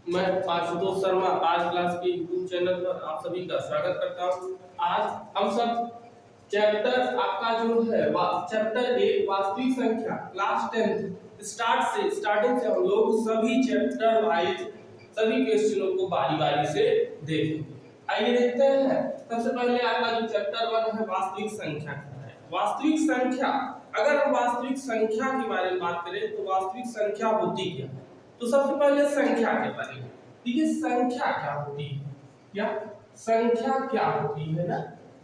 मैं आशुतोष शर्मा आज क्लास के यूट्यूब चैनल पर आप सभी का स्वागत करता हूं। आज हम सब चैप्टर आपका जो है चैप्टर 1 वास्तविक संख्या क्लास 10 स्टार्टिंग से हम लोग सभी चैप्टर वाइज सभी क्वेश्चनों को बारी-बारी से देखेंगे। आइए देखते हैं। सबसे पहले आपका जो चैप्टर 1 है वास्तविक संख्या का है। वास्तविक संख्या, अगर हम वास्तविक संख्या के बारे में बात करें तो वास्तविक संख्या होती क्या है? तो सबसे पहले संख्या के बारे में देखिए, संख्या क्या होती है या संख्या क्या होती है ना।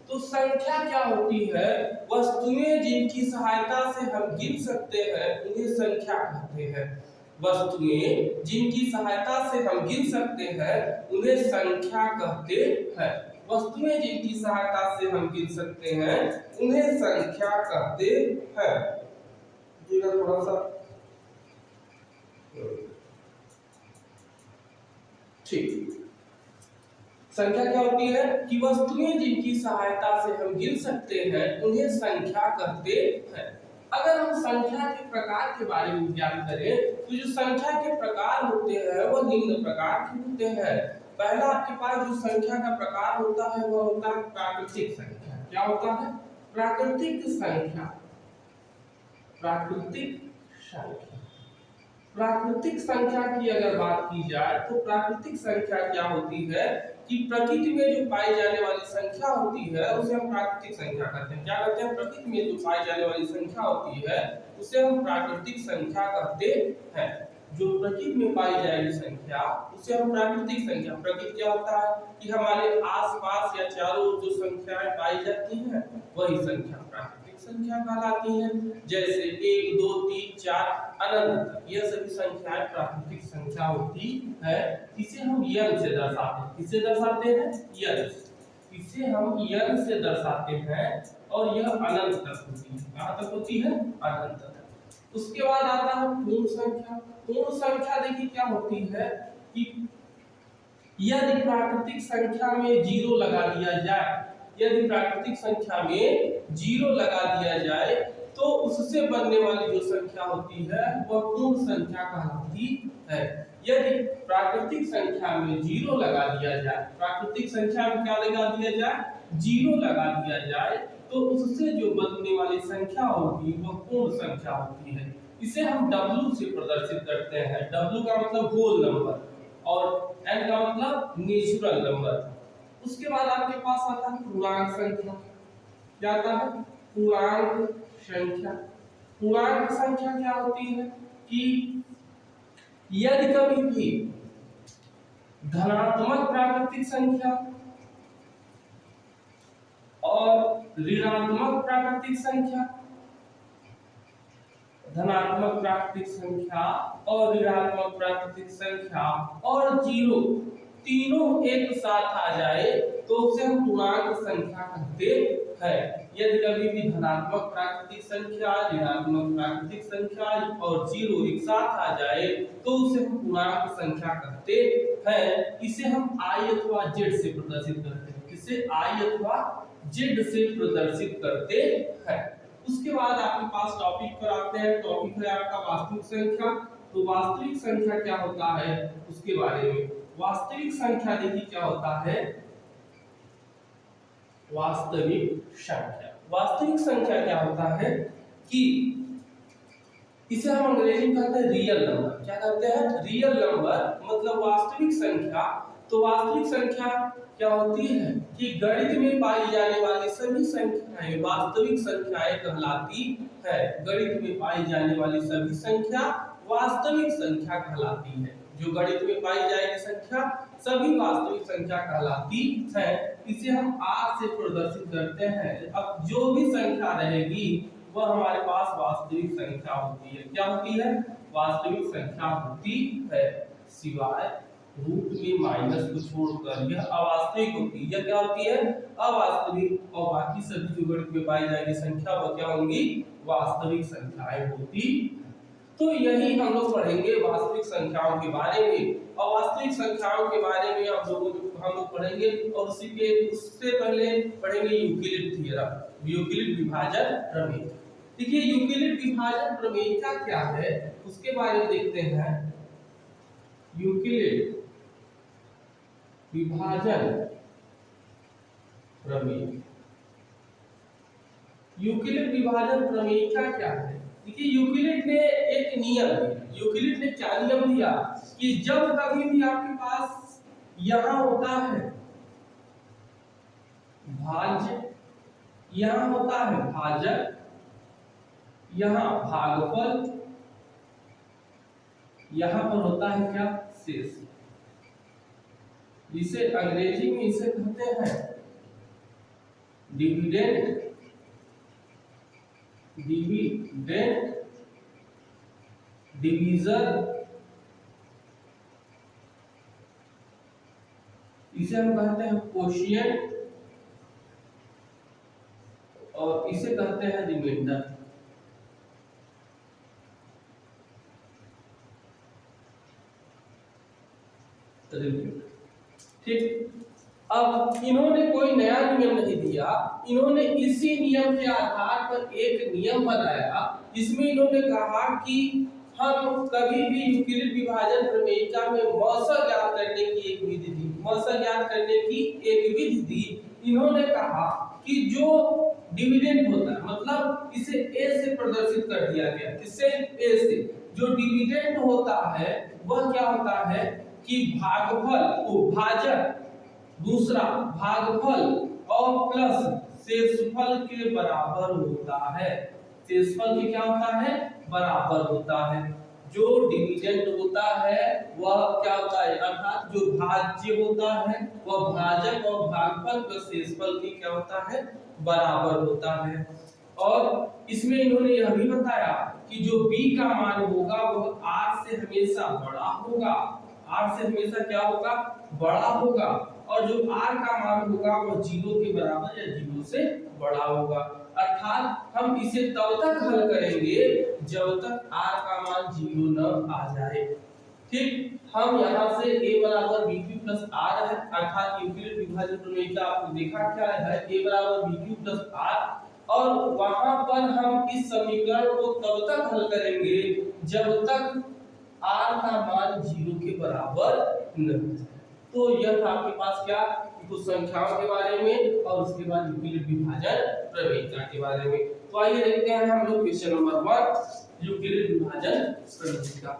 तो संख्या क्या होती है? वस्तुएं जिनकी सहायता से हम गिन सकते हैं उन्हें संख्या कहते हैं। वस्तुएं जिनकी सहायता से हम गिन सकते हैं उन्हें संख्या कहते हैं। वस्तुएं जिनकी सहायता से हम गिन सकते हैं उन्हें संख्या कहते हैं। थोड़ा सा ठीक। संख्या क्या होती है कि वस्तुएं जिनकी सहायता से हम गिन सकते हैं उन्हें संख्या कहते हैं। अगर हम संख्या के प्रकार के बारे में ज्ञान करें तो जो संख्या के प्रकार होते हैं वो निम्न प्रकार के होते हैं। पहला आपके पास जो संख्या का प्रकार होता है वो होता है प्राकृतिक संख्या। क्या होता है? प्राकृतिक संख्या। प्राकृतिक संख्या। प्राकृतिक संख्या की अगर बात की जाए तो प्राकृतिक संख्या क्या होती है कि प्रकृति में जो पाई जाने वाली संख्या होती है उसे हम प्राकृतिक संख्या कहते हैं। क्या कहते हैं? प्रकृति में जो पाई जाने वाली संख्या होती है उसे हम प्राकृतिक संख्या कहते हैं। जो प्रकृति में पाई जाएगी संख्या उसे हम प्राकृतिक संख्या। प्रकृति क्या होता है कि हमारे आसपास या चारों ओर जो संख्याएं पाई जाती हैं वही संख्या प्राकृतिक संख्या कहलाती है। जैसे 1 2 3 4 अनंत, यह सभी संख्याएं प्राकृतिक संख्या होती है। इसे हम यन से दर्शाते हैं। किससे दर्शाते हैं? यन। इसे हम यन से दर्शाते हैं और यह अनंत तक होती है। कहां तक होती है? अनंत तक। उसके बाद आता है पूर्ण संख्या। पूर्ण संख्या देखिए क्या होती है कि यदि प्राकृतिक संख्या में जीरो लगा दिया जाए, यदि प्राकृतिक संख्या में जीरो लगा दिया जाए तो उससे बनने वाली जो संख्या होती है वह पूर्ण संख्या कहलाती है। यदि प्राकृतिक संख्या में जीरो लगा दिया जाए, प्राकृतिक संख्या में क्या लगा दिया जाए? जीरो लगा दिया जाए तो उससे जो बनने वाली संख्या होगी वह पूर्ण संख्या होती है। इसे हम W से प्रदर्शित करते हैं। W का मतलब होल नंबर और N का मतलब नेचुरल नंबर। उसके बाद आपके पास आता है पूर्णांक संख्या। क्या आता है? पूर्णांक संख्या। पूर्णांक संख्या क्या होती है कि यदि कभी भी धनात्मक प्राकृतिक संख्या और ऋणात्मक प्राकृतिक संख्या, धनात्मक प्राकृतिक संख्या और ऋणात्मक प्राकृतिक संख्या और जीरो तीनों एक साथ आ जाए तो उसे हम पूर्णांक संख्या कहते हैं। यदि कभी भी धनात्मक प्राकृतिक संख्या, ऋणात्मक प्राकृतिक संख्या और जीरो एक साथ आ जाए तो उसे हम पूर्णांक संख्या कहते हैं। इसे हम I अथवा Z से प्रदर्शित करते हैं। इसे I अथवा Z से प्रदर्शित करते हैं। उसके बाद आपके पास टॉपिक पर आते हैं। टॉपिक है आपका वास्तविक संख्या। तो वास्तविक संख्या क्या होता है उसके बारे में। वास्तविक संख्या देखिए क्या होता है। वास्तविक संख्या, वास्तविक संख्या क्या होता है कि इसे हम अंग्रेजी में कहते हैं रियल नंबर। क्या कहते हैं? रियल नंबर मतलब वास्तविक संख्या। तो वास्तविक संख्या क्या होती है कि गणित में पाई जाने वाली सभी संख्याएं वास्तविक संख्याएं कहलाती है। गणित में पाई जाने वाली सभी संख्या वास्तविक संख्या कहलाती है। जो गणित में पाई जाएगी संख्या सभी वास्तविक संख्या कहलाती है। इसे हम R से प्रदर्शित करते हैं। अब जो भी संख्या रहेगी वह हमारे पास वास्तविक संख्या होती है। क्या होती है? वास्तविक संख्या होती है, सिवाय रूट में माइनस को छोड़कर यह अवास्तविक होती है। यह क्या होती है? अवास्तविक। और बाकी सभी जो गणित में पाई जाएगी संख्या वो क्या होंगी? वास्तविक संख्याएं होती। तो यही हम लोग पढ़ेंगे वास्तविक संख्याओं के बारे में। और वास्तविक संख्याओं के बारे में हम लोग पढ़ेंगे और उससे पहले पढ़ेंगे यूक्लिड थ्योरम, यूक्लिड विभाजन प्रमेय। देखिए यूक्लिड विभाजन प्रमेय क्या है उसके बारे में देखते हैं। यूक्लिड विभाजन प्रमेय। यूक्लिड विभाजन प्रमेय क्या है? देखिए यूक्लिड ने एक नियम दिया। यूक्लिड ने क्या नियम दिया कि जब कभी भी आपके पास यहां होता है भाज्य, यहां होता है भाजक, यहां भागफल, यहां पर होता है क्या? शेष। जिसे अंग्रेजी में इसे कहते हैं डिविडेंड, डिविडेंड, डिवीजन, इसे हम कहते हैं कोशिएंट, और इसे कहते हैं रिमाइंडर। ठीक, अब इन्होंने कोई नया नियम नहीं दिया, इन्होंने इसी नियम के आधार पर एक नियम बनाया। इसमें इन्होंने कहा कि हम कभी भी यूक्लिड विभाजन प्रमेयिका में मौसा ज्ञात करने की एक विधि दी, मौसा ज्ञात करने की एक विधि दी। इन्होंने कहा कि जो डिविडेंड होता है, मतलब इसे ए से प्रदर्शित कर दिया गया, इससे ए से जो डिविडेंड होता है वह क्या होता है कि भागफल को भाजक, दूसरा भागफल और प्लस शेषफल के बराबर होता है। शेषफल के क्या होता है? बराबर होता है। जो डिविडेंड होता है वह क्या होता है, अर्थात जो भाज्य होता है वह भाजक और भागफल प्लस शेषफल की क्या होता है? बराबर होता है। और इसमें इन्होंने यह भी बताया कि जो b का मान होगा वह r से हमेशा बड़ा होगा, r से हमेशा क्या होगा? बड़ा होगा। और जो r का मान होगा वह 0 के बराबर या 0 से बड़ा होगा। अर्थात हम इसे तब तक हल करेंगे जब तक r का मान 0 न आ जाए। ठीक, हम यहाँ से a बराबर bq प्लस r है, अर्थात यूक्लिड विभाजन प्रमेय का आपने देखा क्या है, a बराबर bq प्लस r, और वहां पर हम इस समीकरण को तब तक हल करेंगे जब तक r का मान 0 के बराबर न हो जाए। तो यह था आपके पास क्या, कुछ संख्याओं के बारे में और उसके बाद यूक्लिड विभाजन प्रमेय के बारे में। तो आइए देखते हैं हम लोग क्वेश्चन नंबर 1 यूक्लिड विभाजन प्रमेय का।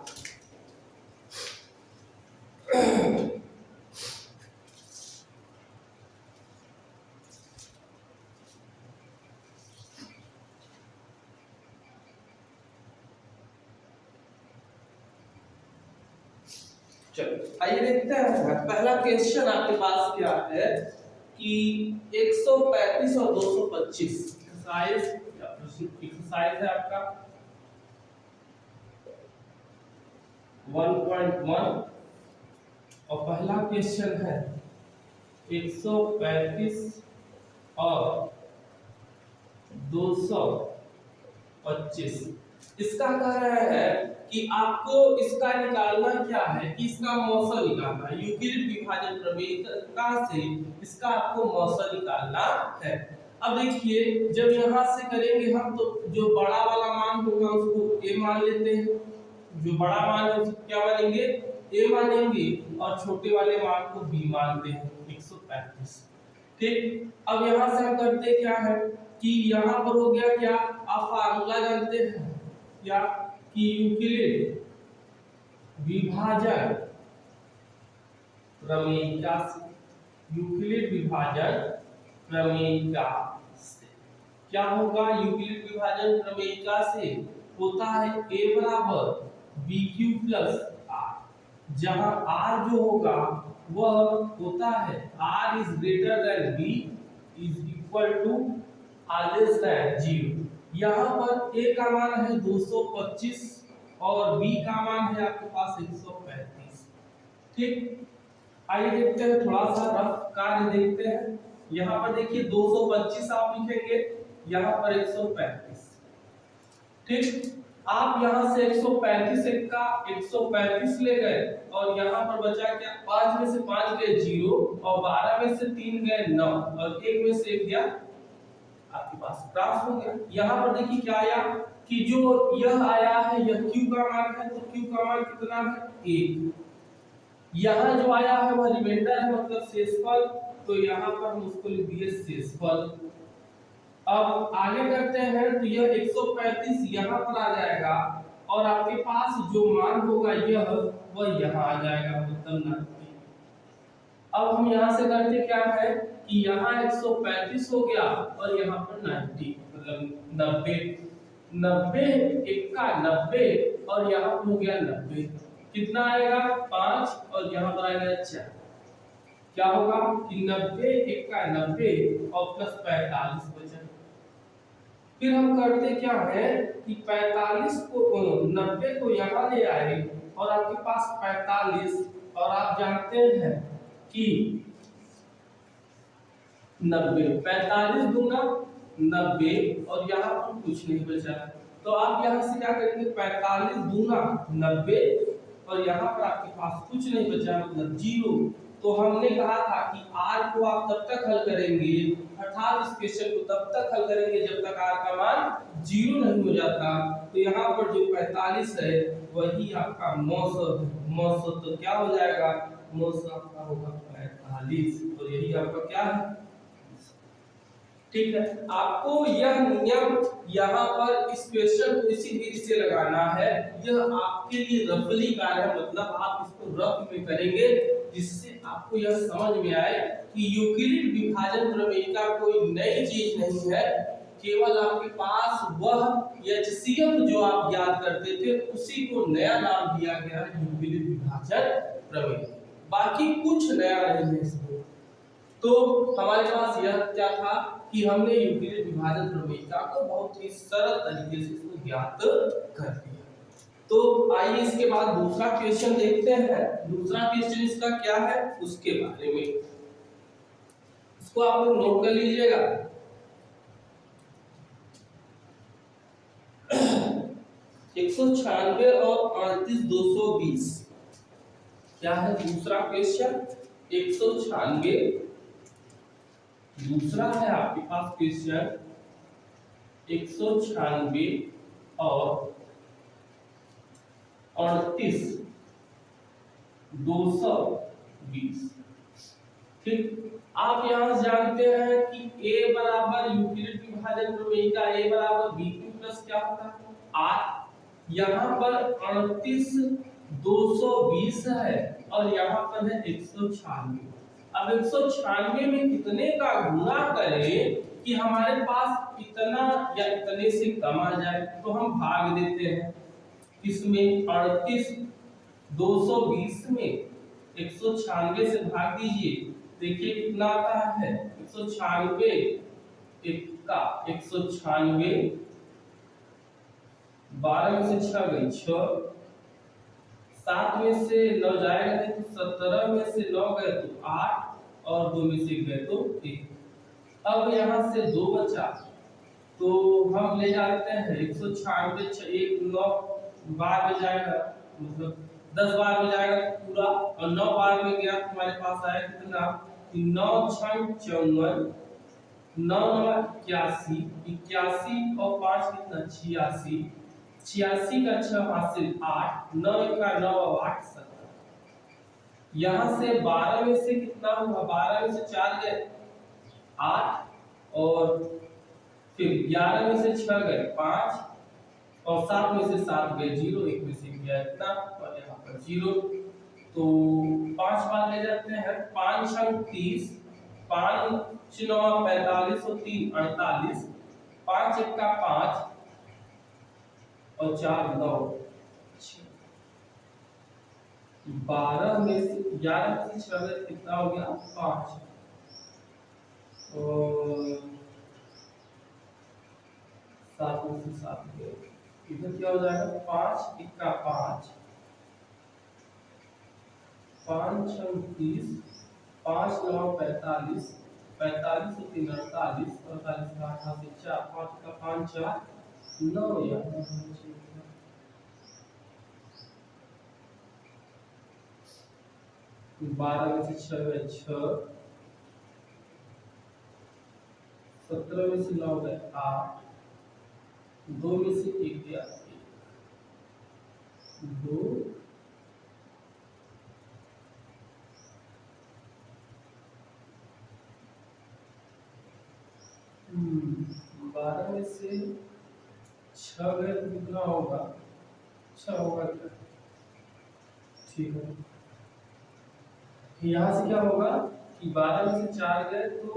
चलो आइए देखते हैं पहला क्वेश्चन आपके पास क्या है कि 135 और 225 एक्सरसाइज है आपका 1.1 और पहला क्वेश्चन है 135 और 225। इसका कह रहा है कि आपको इसका निकालना क्या है कि इसका मौसा निकालना है। यूक्लिड विभाजन प्रमेय से इसका आपको मौसा निकालना है। अब देखिए जब यहां से करेंगे हम तो जो बड़ा वाला मान होगा उसको a मान लेते हैं, जो बड़ा मान है उसको क्या मानेंगे? a मानेंगे, और छोटे वाले मान को b मानते हैं 135। ठीक, अब यहां से हम करते क्या है कि यहां पर हो गया क्या, आप फार्मूला जानते हैं क्या कि यूक्लिड विभाजन प्रमेयिका से, यूक्लिड विभाजन प्रमेयिका से क्या होगा? यूक्लिड विभाजन प्रमेयिका से होता है a बराबर bq प्लस r, जहां r जो होगा वह होता है r is greater than b is equal to r less than 0। यहाँ पर a का मान है 225 और b का मान है आपके पास 135। ठीक, आइए देखते हैं थोड़ा सा रफ कार्य देखते हैं। यहाँ पर देखिए 225 आप लिखेंगे, यहाँ पर 135। ठीक, आप यहाँ से 135 का 135 ले गए और यहाँ पर बचा क्या, 5 में से 5 गए 0 और 12 में से 3 गए 9 और 1 में से 1 गया आपके पास क्रॉस हो गया। यहाँ पर देखिए क्या आया कि जो यह आया है यह q का मान है, तो q का मान कितना है 1। यहाँ जो आया है वह रिमाइंडर है, मतलब शेषफल, तो यहाँ पर हम उसको लिख दिए शेषफल। अब आगे करते हैं, तो यह 135 यहाँ पर आ जाएगा और आपके पास जो मान होगा यह वह यहाँ आ जाएगा, मतलब 90। अब हम यहाँ से करते क्या है कि यहाँ 135 हो गया और यहाँ पर 90, मतलब 90। 90 एक का 90 और यहाँ पर हो गया 90, कितना आएगा 5 और यहाँ पर आएगा 4। क्या होगा कि 90 एक का 90 और प्लस 45 बचा। फिर हम करते क्या है कि 45 को 90 को यहाँ ले आए और आपके पास 45, और आप जानते हैं कि 90 45 दूना 90 और यहाँ पर कुछ नहीं बचा, तो आप यहाँ से क्या करेंगे 45 दूना 90 और यहाँ पर आपके पास कुछ नहीं बचा, मतलब 0। तो हमने कहा था कि r को आप तब तक हल करेंगे, अर्थात इस क्वेश्चन को तब तक हल करेंगे जब तक r का मान 0 नहीं हो जाता। तो यहाँ पर जो 45 है वही आपका 900, तो क्या हो जाएगा 900 आपका होगा 45, और यही आपका क्या है, ठीक है। आपको यह नियम यहाँ पर इस क्वेश्चन को इसी विधि से लगाना है, यह आपके लिए रफली कार्य है, मतलब आप इसको रफ में करेंगे जिससे आपको यह समझ में आए कि यूक्लिड विभाजन प्रमेय का कोई नई चीज नहीं है, केवल आपके पास वह एचसीएफ जो आप याद करते थे उसी को नया नाम दिया गया है यूक्लिड विभाजन प्रमेय, बाकी कुछ नया नहीं है इसमें। तो हमारे पास यह क्या था कि हमने यूक्लिड विभाजन प्रमेयिका को बहुत ही सरल तरीके से इसको ज्ञात कर दिया। तो आइए इसके बाद दूसरा क्वेश्चन देखते हैं। दूसरा क्वेश्चन इसका क्या है उसके बारे में, इसको आप लोग नोट कर लीजिएगा। 196 और 38,220 क्या है दूसरा क्वेश्चन। 196 दूसरा है आपके पास क्वेश्चन 196 और 38,220। ठीक, आप यहां जानते हैं कि a बराबर यूक्लिड विभाजन प्रमेय का a बराबर b प्लस क्या होता है r। यहाँ पर 38,220 है और यहाँ पर है 196। अब 196 में कितने का गुणा करें कि हमारे पास इतना या इतने से कम आ जाए, तो हम भाग देते हैं इसमें 38,220 में 196 से भाग दीजिए, देखिए कितना आता है 196 का 196, 12 में से 6 गई 6, 7 में से 9 जाएगा तो 17 में से 9 गए तो 8 और 2 में से गए तो 1। अब यहाँ से 2 बचा तो हम ले जाते हैं 196 1 9 बार में जाएगा, मतलब 10 बार में जाएगा पूरा, और 9 बार में गया तो हमारे पास आया कितना 9 6 54, 9 81, 81 और 5 कितना 86, 86 का 6 हासिल 8, 9 का 9 और 8 17। यहाँ से 12 में से कितना हुआ, 12 में से 4 गए 8 और फिर 11 में से 6 गए 5 और 7 में से 7 गए 0, 1 में से गया इतना और यहाँ पर 0। तो 5 बार ले जाते हैं, 5 6 30, 5 9 45 और 3 48, 5 1 का 5 और 4 9, 12 में से 11 में से 6 कितना हो गया 5 और 7 में से 7 गए, इधर क्या हो जाएगा 5 1 का 5, 5 6 30, 5 9 45, 45 और 3 48, 48 का 8 से 4, 5 का 5 4 9 या 12 में से 6 है 6, 17 में से 9 है 8, 2 में से 1 गया 1, 2 में से 6 गए तो कितना होगा, 6 होगा क्या, ठीक है। यहाँ से क्या होगा कि 12 में से 4 गए तो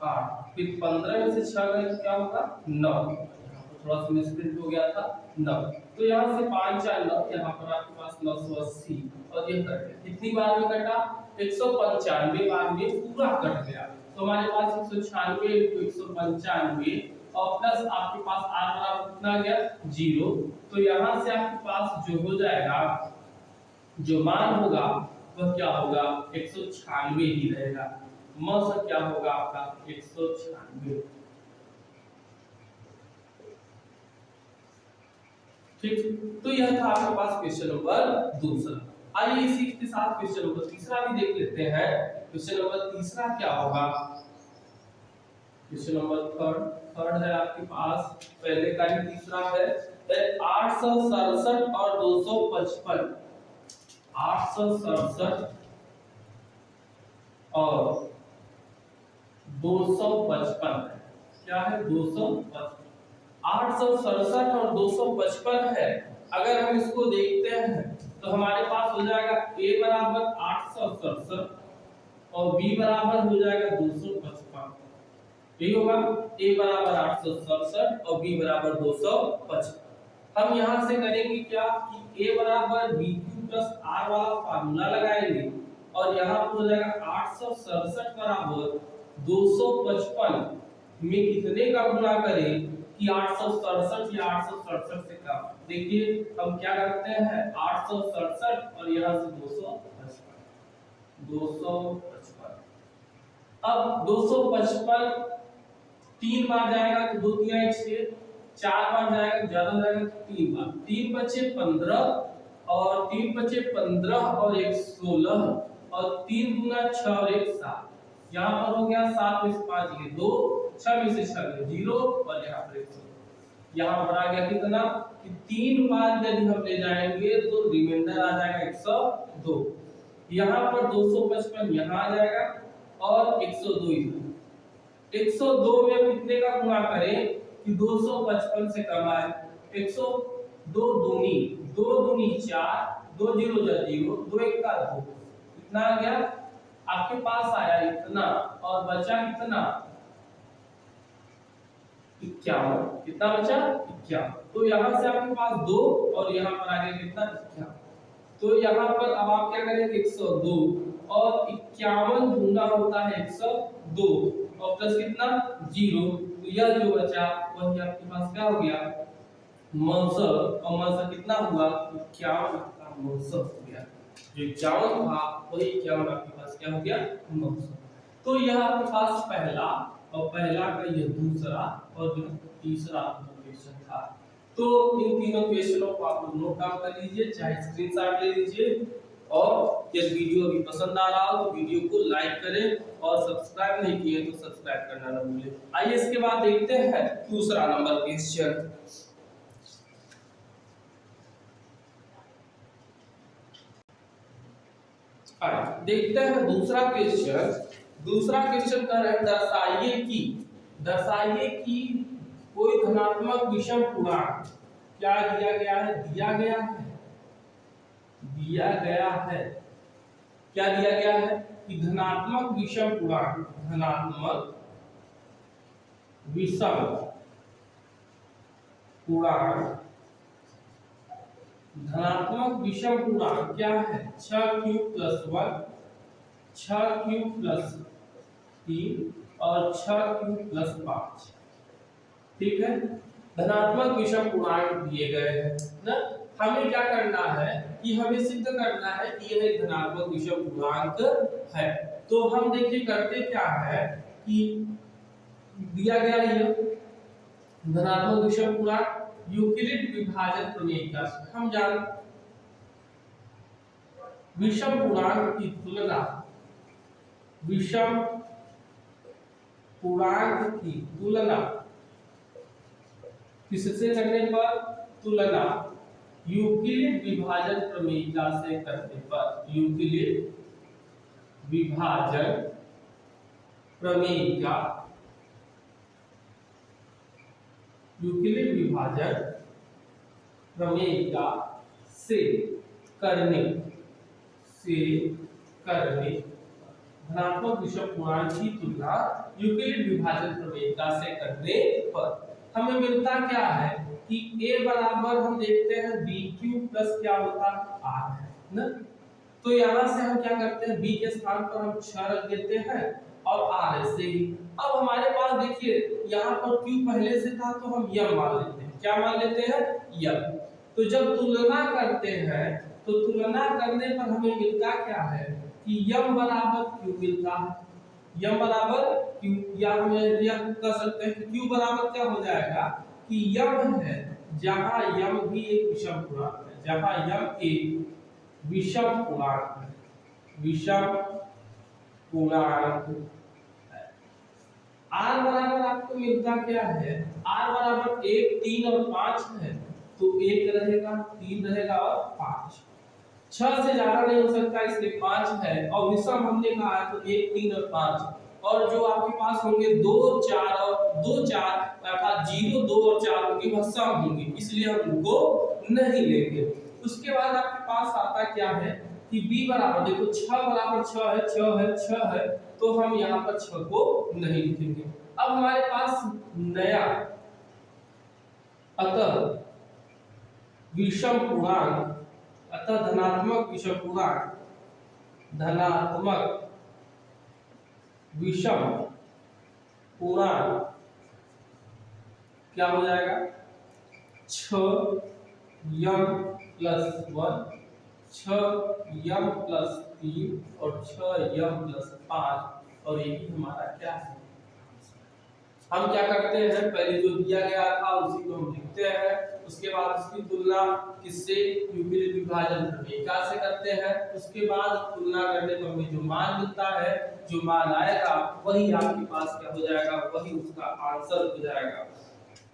8, फिर 15 में से 6 गए तो क्या होगा 9, थोड़ा सा मिसप्रिंट हो गया था 9, तो यहाँ से 5 4 9, यहाँ पर आपके पास 980 और ये कट गया, कितनी बार में कटा 195 बार में पूरा कट गया। तो हमारे पास 196 तो 195 और प्लस आपके पास r बराबर कितना आ गया 0, तो यहाँ से आपके पास जो हो जाएगा, जो मान होगा वह क्या होगा 196 ही रहेगा, मौसम क्या होगा आपका 196। ठीक, तो यह था आपके पास क्वेश्चन नंबर दूसरा। आइए इसी के साथ क्वेश्चन नंबर तीसरा भी देख लेते हैं। क्वेश्चन नंबर तीसरा क्या होगा, क्वेश्चन नंबर थर्ड है आपके पास, पहले का ही तीसरा है। 867 और 255, 867 और 255 क्या है 255, 867 और 255 है। अगर हम इसको देखते हैं तो हमारे पास हो जाएगा a बराबर 867 और b बराबर हो जाएगा 255, यही होगा a बराबर 867 और b बराबर 255। हम यहां से करेंगे क्या कि a बराबर bq प्लस r वाला फार्मूला लगाएंगे और यहाँ पर हो जाएगा 867 बराबर 255 में कितने का गुणा करें कि 867 या 867 से कम। देखिए हम क्या करते हैं 867 और यहाँ से 255, अब 255 3 बार जाएगा तो 2 3 6, 4 बार जाएगा ज्यादा जाएगा तो 3 बार, 3 बचे 15 और 3 बचे 15 और 1 16 और 3 गुना 6 और 1 7, यहाँ पर हो गया 7 में से 5 ये 2, 6 में से 6 0 और यहाँ पर 1, यहाँ पर आ गया कितना कि 3 बार यदि हम ले जाएंगे तो रिमाइंडर आ जाएगा 102, यहाँ पर 255 यहाँ आ जाएगा और 102 इधर, 102 में कितने का गुणा करें कि 255 से कम आए, 102 दूनी 2 दूनी 4, 2 0 0, 2 1 का 2, कितना आ गया आपके पास आया इतना और बचा कितना 51, कितना बचा 51, तो यहाँ से आपके पास 2 और यहाँ पर आ गया कितना 51, तो यहाँ पर अब आप क्या करेंगे 102 और 51 गुना होता है 102 और प्लस कितना 0, तो यह जो बचा वही आपके पास क्या हो गया मौसम, और मौसम कितना हुआ 51 का मौसम हो गया, जो 51 था वही 51 आपके पास क्या हो गया मौसम। तो यह आपके पास पहला और पहला का यह दूसरा और तीसरा क्वेश्चन था। तो इन तीनों क्वेश्चनों को आप लोग नोट डाउन कर लीजिए, चाहे स्क्रीनशॉट ले लीजिए, और यदि वीडियो अभी पसंद आ रहा हो तो वीडियो को लाइक करें और सब्सक्राइब नहीं किए तो सब्सक्राइब करना ना भूलें। आइए इसके बाद देखते हैं दूसरा नंबर क्वेश्चन। देखते हैं दूसरा क्वेश्चन। दूसरा क्वेश्चन कर रहे हैं दर्शाइए कि कोई धनात्मक विषम पूर्णांक क्या दिया गया है, क्या दिया गया है कि धनात्मक विषम पूर्णांक, धनात्मक विषम पूर्णांक, धनात्मक विषम पूर्णांक क्या है 6q + 1, 6q + 3 और 6q + 5, ठीक है। धनात्मक विषम पूर्णांक दिए गए हैं ना, हमें क्या करना है कि हमें सिद्ध करना है कि यह एक धनात्मक विषम पूर्णांक है। तो हम देखिए करते क्या है कि दिया गया ये धनात्मक विषम पूर्णांक यूक्लिड विभाजन प्रमेय का हम जान विषम पूर्णांक की तुलना, विषम पूर्णांक की तुलना किससे करने पर, तुलना यूक्लिड विभाजन प्रमेयिका से करने पर, यूक्लिड विभाजन प्रमेयिका यूक्लिड विभाजन प्रमेय से करने धनात्मक विषम पूर्णांक की तुलना यूक्लिड विभाजन प्रमेय से करने पर हमें मिलता क्या है कि a बराबर हम देखते हैं b क्यूब प्लस क्या होता है r है ना। तो यहाँ से हम क्या करते हैं b के स्थान पर हम 6 रख देते हैं और r ऐसे ही। अब हमारे पास देखिए यहाँ पर q पहले से था तो हम m मान लेते हैं। क्या मान लेते हैं m। तो जब तुलना करते हैं तो तुलना करने पर हमें मिलता क्या है कि m बराबर q मिलता है। m बराबर q, या हम यह कह सकते हैं कि q बराबर क्या हो जाएगा कि m है जहां m भी एक विषम पूर्णांक है, जहां m एक विषम पूर्णांक है, विषम पूर्णांक है। r बराबर आपको मिलता क्या है, r बराबर 1, 3 और 5 है तो 1 रहेगा, 3 रहेगा और 5। 6 से ज्यादा नहीं हो सकता इसलिए 5 है और विषम हमने कहा है तो 1, 3 और 5। और जो आपके पास होंगे 2, 4 और 2, 4 अर्थात 0, 2 और 4 होंगे वह सम होंगे, इसलिए हम उनको नहीं लेंगे। उसके बाद आपके पास आता क्या है कि b बराबर देखो 6 बराबर 6 है, 6 है, 6 है तो हम यहाँ पर 6 को नहीं लिखेंगे। अब हमारे पास नया अतः विषम पूर्णांक, अतः धनात्मक विषम पूर्णांक, धनात्मक विषम पूर्णांक क्या हो जाएगा 6m प्लस 1, 6m प्लस 3 और 6m प्लस 5 और यही हमारा क्या है। हम क्या करते हैं पहले जो दिया गया था उसी को हम लिखते हैं, उसके बाद उसकी तुलना किससे यूक्लिड विभाजन प्रमेय से करते हैं। उसके बाद तुलना करने पर हमें जो मान मिलता है, जो मान आएगा वही आपके पास क्या हो जाएगा, वही उसका आंसर हो जाएगा।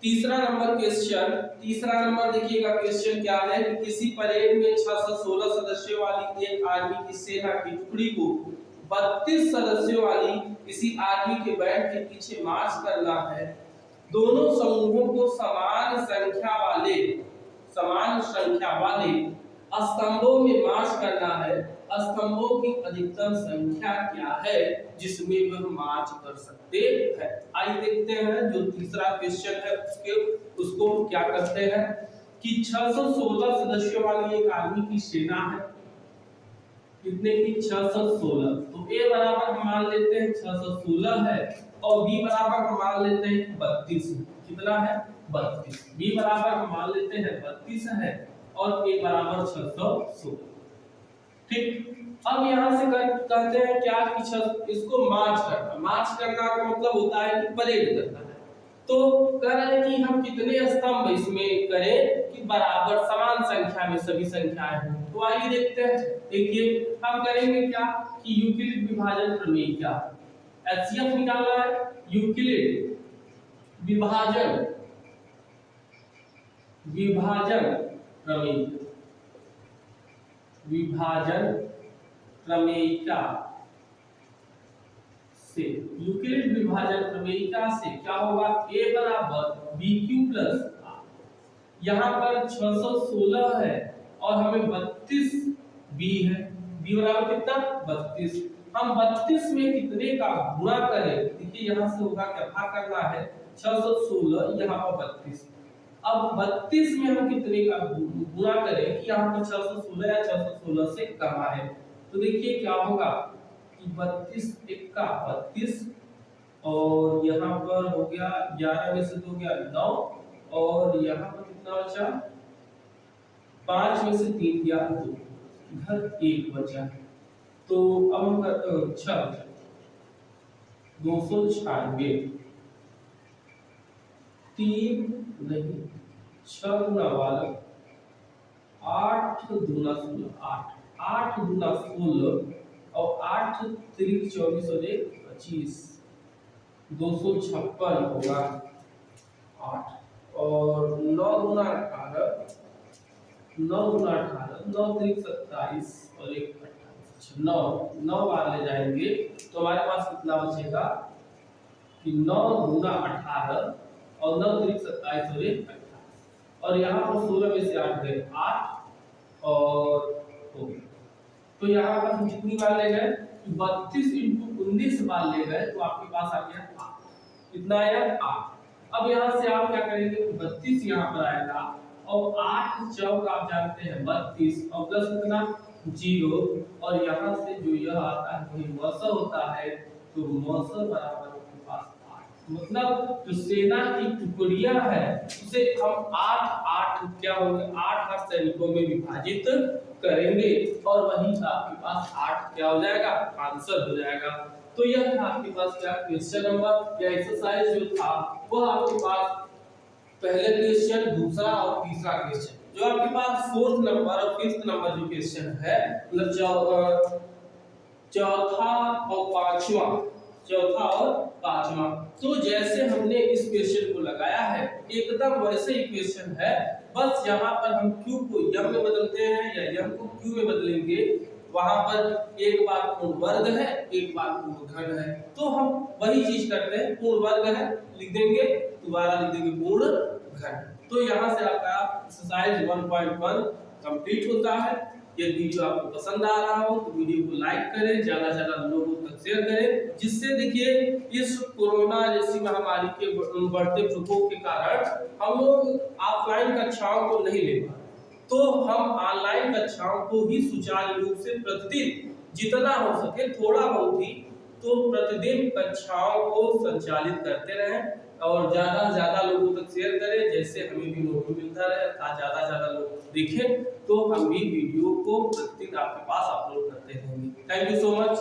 तीसरा नंबर क्वेश्चन, तीसरा नंबर देखिएगा क्वेश्चन क्या है कि किसी परेड में 616 सदस्यों वाली एक आर्मी की सेना की टुकड़ी को 32 सदस्यों वाली किसी आर्मी के बैंड के पीछे मार्च करना है। दोनों समूहों को समान संख्या वाले स्तंभों में मार्च करना है। स्तंभों की अधिकतम संख्या क्या है जिसमें वह मार्च कर सकते हैं। आइए देखते हैं जो तीसरा क्वेश्चन है उसको क्या करते हैं कि 616 सदस्यों वाली एक आर्मी की सेना है। कितने की 616, तो a बराबर हम मान लेते हैं 616 है और b बराबर हम मान लेते हैं 32। कितना है 32। b बराबर हम मान लेते हैं 32 है और a बराबर 616। ठीक, अब यहां से कहते हैं क्या कि इसको मार्च करना का मतलब होता है कि परेड करना है। तो कह रहे हैं कि हम कितने स्तंभ इसमें करें कि बराबर समान संख्या में सभी संख्याएं हों। तो आइए देखते हैं। देखिए हम करेंगे क्या कि यूक्लिड विभाजन प्रमेय क्या एचसीएफ निकालना है। यूक्लिड विभाजन प्रमेय, विभाजन प्रमेयिका से, यूक्लिड विभाजन प्रमेयिका से क्या होगा a बराबर bq प्लस r। यहाँ पर 616 है और हमें 32 b है, b बराबर कितना 32। हम 32 में कितने का गुणा करें, देखिए यहाँ से होगा क्या भाग करना है 616 यहाँ पर 32। अब 32 में हम कितने का गुणा करें कि यहाँ पर 616 या 616 से कम आए। तो देखिए क्या होगा कि 32 का 32 और यहाँ पर हो गया 11 में से 2 गया 9 और यहाँ पर कितना बचा 5 में से 3 गया 2, इधर 1 बचा। तो अब हम करते हैं 6 296 3 नहीं 6 गुना 12 8 दूना 16 8 दूना 16 और 8 3 24 और 1 25 256 होगा 8 और 9 गुना 18 9 गुना 18 9 3 27 और 1 28 9 बार ले जाएंगे तो हमारे पास कितना बचेगा कि 9 गुना 18 और 9 3 27 और 1 28 और यहाँ पर 16 में से 8 गए 8 और हो गया। तो यहाँ पर हम कितनी बार ले गए 32 इंटू 19 बार ले गए तो आपके पास आ गया 8। कितना आया 8। अब यहाँ से आप क्या करेंगे 32 यहाँ पर आएगा और 8 चौक आप जानते हैं 32 और प्लस कितना 0 और यहाँ से जो यह आता है वही मौसा होता है तो मौसा बराबर आपके पास 8। मतलब जो सेना की टुकड़ियां है उसे हम 8 क्या होंगे 8 सैनिकों में विभाजित करेंगे और वही आपके पास 8 क्या हो जाएगा आंसर हो जाएगा। तो यह था आपके पास क्या क्वेश्चन नंबर या एक्सरसाइज जो था वह आपके पास पहले क्वेश्चन दूसरा और तीसरा क्वेश्चन जो आपके पास 4th नंबर और 5th नंबर जो क्वेश्चन है मतलब चौथा और पांचवा। तो जैसे हमने इस क्वेश्चन को लगाया है एकदम वैसे ही क्वेश्चन है बस यहाँ पर हम q को m में बदलते हैं या m को q में बदलेंगे। वहां पर एक बार पूर्ण वर्ग है एक बार पूर्ण घन है तो हम वही चीज करते हैं पूर्ण वर्ग है लिख देंगे दोबारा लिख देंगे पूर्ण घन। तो यहाँ से आपका एक्सरसाइज 1.1 कंप्लीट होता है। ये वीडियो आपको पसंद आ रहा हो तो वीडियो को लाइक करें ज्यादा से ज्यादा लोगों तक शेयर करें जिससे देखिए इस कोरोना जैसी महामारी के बढ़ते प्रकोप के कारण हम लोग ऑफलाइन कक्षाओं को नहीं ले पा तो हम ऑनलाइन कक्षाओं को ही सुचारू रूप से प्रतिदिन जितना हो सके थोड़ा बहुत ही तो प्रतिदिन कक्षाओं को संचालित करते रहें और ज्यादा से ज्यादा लोगों तक शेयर करें जैसे हमें भी मौका मिलता रहे ज्यादा से ज्यादा लोग देखें तो हम भी वीडियो को प्रतिदिन आपके पास अपलोड करते रहेंगे। Thank you so much.